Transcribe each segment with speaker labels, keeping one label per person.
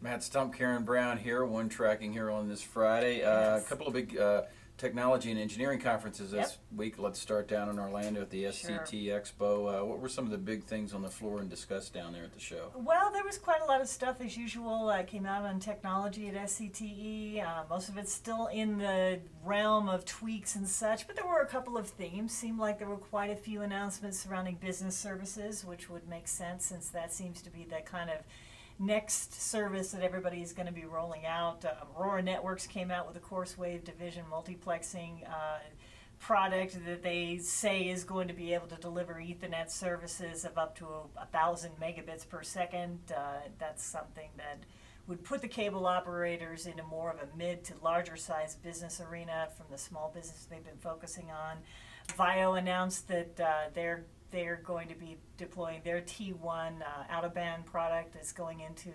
Speaker 1: Matt, Stump, Karen Brown here, One Tracking here on this Friday.
Speaker 2: Yes.
Speaker 1: A couple of big technology and engineering conferences this week. Let's start down in Orlando at the SCTE Expo. What were some of the big things on the floor and discussed down there at the show?
Speaker 2: Well, there was quite a lot of stuff as usual. Came out on technology at SCTE. Most of it's still in the realm of tweaks and such, but there were a couple of themes. Seemed like there were quite a few announcements surrounding business services, which would make sense since that seems to be the kind of next service that everybody is going to be rolling out. Aurora Networks came out with a CourseWave division multiplexing product that they say is going to be able to deliver Ethernet services of up to 1,000 megabits per second. That's something that would put the cable operators into more of a mid to larger size business arena from the small business they've been focusing on. Vio announced that they're going to be deploying their T1 out-of-band product that's going into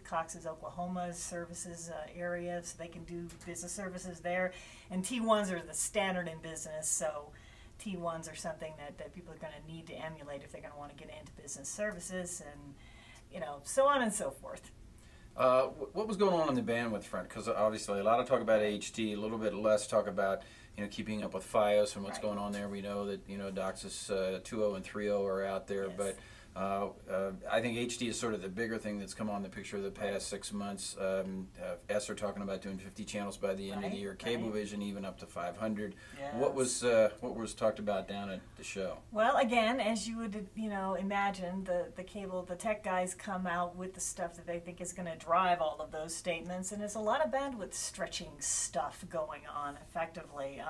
Speaker 2: Cox's, Oklahoma services area, so they can do business services there. And T1s are the standard in business, so T1s are something that people are going to need to emulate if they're going to want to get into business services, and so on and so forth.
Speaker 1: What was going on the bandwidth front? Because obviously a lot of talk about HT, a little bit less talk about keeping up with FiOS and what's going on there. We know that DOCSIS 2.0 and 3.0 are out there,
Speaker 2: Yes.
Speaker 1: but I think HT is sort of the bigger thing that's come on the picture the past 6 months. ESSER talking about doing 50 channels by the end of the year. Cablevision even up to 500.
Speaker 2: Yes.
Speaker 1: What was talked about down at the show?
Speaker 2: Well, again, as you would imagine, the tech guys come out with the stuff that they think is going to drive all of those statements, and there's a lot of bandwidth stretching stuff going on effectively.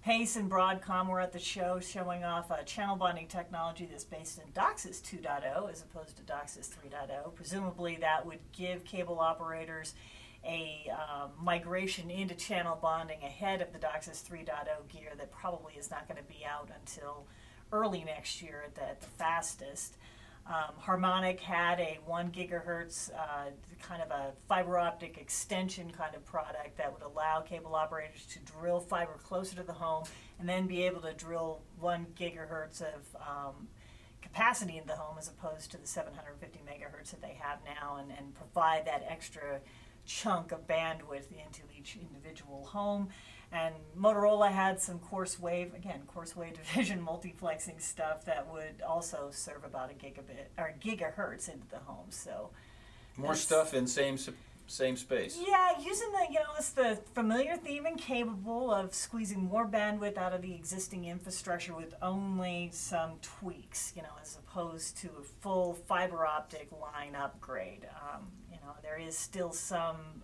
Speaker 2: Pace and Broadcom were at the show showing off a channel bonding technology that's based in DOCSIS 2.0 as opposed to DOCSIS 3.0. Presumably that would give cable operators a migration into channel bonding ahead of the DOCSIS 3.0 gear that probably is not going to be out until early next year at the fastest. Harmonic had a 1 gigahertz kind of a fiber optic extension kind of product that would allow cable operators to drill fiber closer to the home and then be able to drill 1 gigahertz of capacity in the home as opposed to the 750 megahertz that they have now, and provide that extra chunk of bandwidth into each individual home. And Motorola had some CourseWave division multiplexing stuff that would also serve about a gigabit or gigahertz into the home. So
Speaker 1: more stuff in same space.
Speaker 2: Yeah, using it's the familiar theme and capable of squeezing more bandwidth out of the existing infrastructure with only some tweaks, as opposed to a full fiber optic line upgrade. There is still some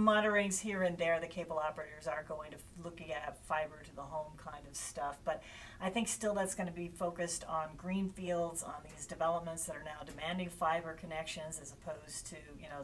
Speaker 2: mutterings here and there. The cable operators are going to looking at fiber to the home kind of stuff, but I think still that's going to be focused on greenfields, on these developments that are now demanding fiber connections as opposed to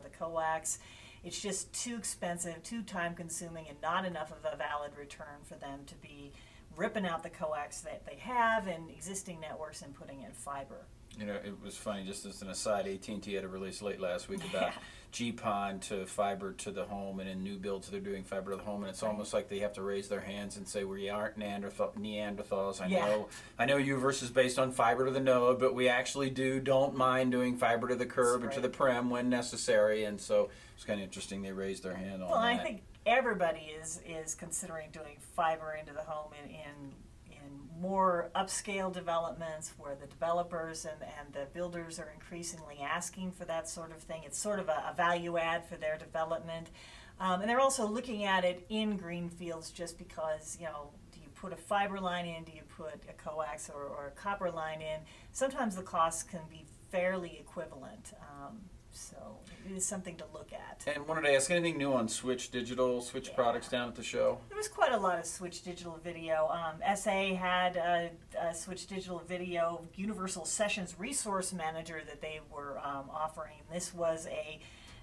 Speaker 2: the coax. It's just too expensive, too time consuming, and not enough of a valid return for them to be ripping out the coax that they have in existing networks and putting in fiber.
Speaker 1: It was funny, just as an aside, AT&T had a release late last week about GPON to fiber to the home, and in new builds they're doing fiber to the home, and it's almost like they have to raise their hands and say, we aren't Neanderthals. I know UVerse is based on fiber to the node, but we actually don't mind doing fiber to the curb and to the prem when necessary, and so it's kind of interesting they raised their hand on that.
Speaker 2: Well, I think everybody is considering doing fiber into the home in more upscale developments where the developers and the builders are increasingly asking for that sort of thing. It's sort of a value add for their development. And they're also looking at it in greenfields just because, do you put a fiber line in, do you put a coax or a copper line in? Sometimes the costs can be fairly equivalent. So it is something to look at.
Speaker 1: And wanted to ask, anything new on Switch products down at the show?
Speaker 2: There was quite a lot of Switch Digital Video. SA had a Switch Digital Video Universal Sessions Resource Manager that they were offering. This was a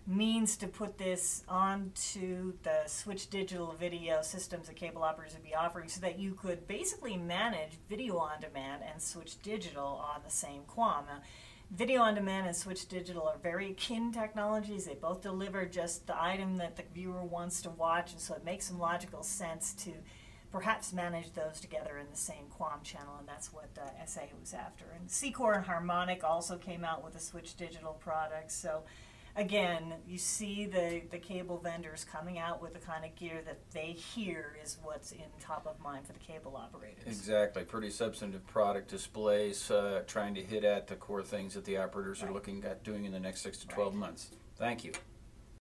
Speaker 2: means to put this onto the Switch Digital Video systems that cable operators would be offering so that you could basically manage video on demand and Switch Digital on the same QAM. Now, Video on demand and Switch Digital are very akin technologies. They both deliver just the item that the viewer wants to watch, and so it makes some logical sense to perhaps manage those together in the same QAM channel, and that's what SA was after. And Secor and Harmonic also came out with a Switch Digital product. So again, you see the cable vendors coming out with the kind of gear that they hear is what's in top of mind for the cable operators.
Speaker 1: Exactly. Pretty substantive product displays, trying to hit at the core things that the operators are
Speaker 2: Right.
Speaker 1: looking at doing in the next 6 to 12
Speaker 2: Right.
Speaker 1: months. Thank you.